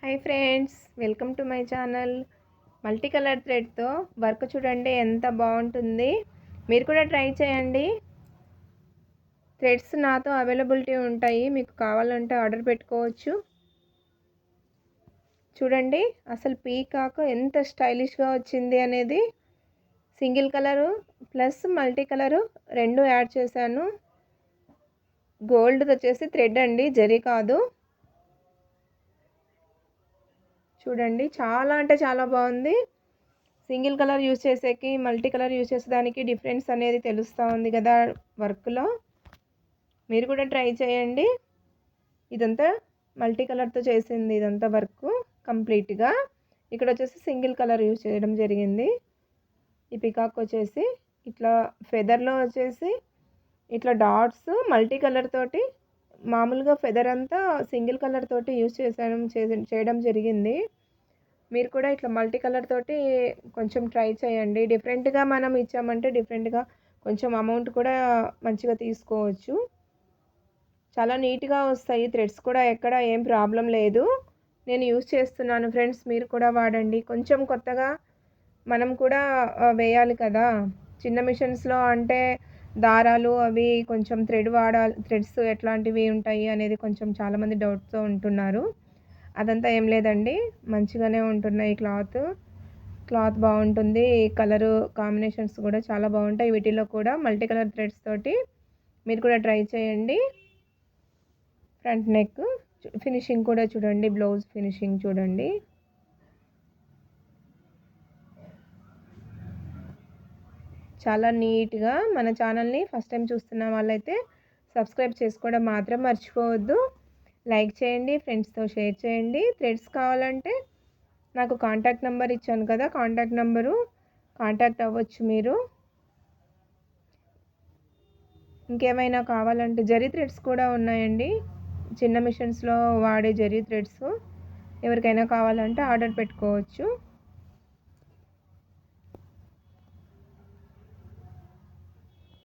Hi friends, welcome to my channel. Multi colour థ్రెడ్తో work చూడండి ఎంత బాగుంటుంది. మీరు కూడా ట్రై చేయండి. థ్రెడ్స్ నాతో అవైలబిలిటీ ఉంటాయి, మీకు కావాలంటే ఆర్డర్ పెట్టుకోవచ్చు. చూడండి అసలు పీకాక్ ఎంత స్టైలిష్గా వచ్చింది అనేది. Single colour plus multi colour రెండు యాడ్ చేశాను. గోల్డ్ వచ్చేసి థ్రెడ్ అండి, జరీ కాదు. చూడండి చాలా అంటే చాలా బాగుంది. సింగిల్ కలర్ యూజ్ చేసేకి మల్టీ కలర్ యూజ్ చేసేదానికి డిఫరెన్స్ అనేది తెలుస్తూ ఉంది కదా వర్క్లో. మీరు కూడా ట్రై చేయండి. ఇదంతా మల్టీ కలర్తో చేసింది, ఇదంతా వర్క్ కంప్లీట్గా. ఇక్కడ వచ్చేసి సింగిల్ కలర్ యూజ్ చేయడం జరిగింది. ఈ పికాక్ వచ్చేసి ఇట్లా ఫెదర్లో వచ్చేసి ఇట్లా డాట్స్ మల్టీ కలర్ తోటి, మామూలుగా ఫెదర్ అంతా సింగిల్ కలర్ తోటి యూజ్ చేయడం జరిగింది. మీరు కూడా ఇట్లా మల్టీ కలర్ తోటి కొంచెం ట్రై చేయండి. డిఫరెంట్గా మనం ఇచ్చామంటే డిఫరెంట్గా కొంచెం అమౌంట్ కూడా మంచిగా తీసుకోవచ్చు. చాలా నీట్గా వస్తాయి థ్రెడ్స్ కూడా, ఎక్కడ ఏం ప్రాబ్లం లేదు. నేను యూజ్ చేస్తున్నాను ఫ్రెండ్స్, మీరు కూడా వాడండి. కొంచెం కొత్తగా మనం కూడా వేయాలి కదా. చిన్న మిషన్స్లో అంటే దారాలు అవి కొంచెం థ్రెడ్స్ ఎట్లాంటివి ఉంటాయి అనేది కొంచెం చాలామంది డౌట్తో ఉంటున్నారు. అదంతా ఏం లేదండి, మంచిగానే ఉంటున్నాయి. క్లాత్ బాగుంటుంది. కలరు కాంబినేషన్స్ కూడా చాలా బాగుంటాయి. వీటిలో కూడా మల్టీ కలర్ థ్రెడ్స్ తోటి మీరు కూడా ట్రై చేయండి. ఫ్రంట్ నెక్ ఫినిషింగ్ కూడా చూడండి, బ్లౌజ్ ఫినిషింగ్ చూడండి. చాలా నీట్గా. మన ఛానల్ని ఫస్ట్ టైం చూస్తున్న వాళ్ళైతే సబ్స్క్రైబ్ చేసుకోవడం మాత్రం మర్చిపోవద్దు. లైక్ చేయండి, ఫ్రెండ్స్తో షేర్ చేయండి. థ్రెడ్స్ కావాలంటే నాకు కాంటాక్ట్ నెంబర్ ఇచ్చాను కదా, కాంటాక్ట్ నెంబరు కాంటాక్ట్ అవ్వచ్చు మీరు. ఇంకేమైనా కావాలంటే జరీ థ్రెడ్స్ కూడా ఉన్నాయండి, చిన్న మిషన్స్లో వాడే జరీ థ్రెడ్స్. ఎవరికైనా కావాలంటే ఆర్డర్ పెట్టుకోవచ్చు.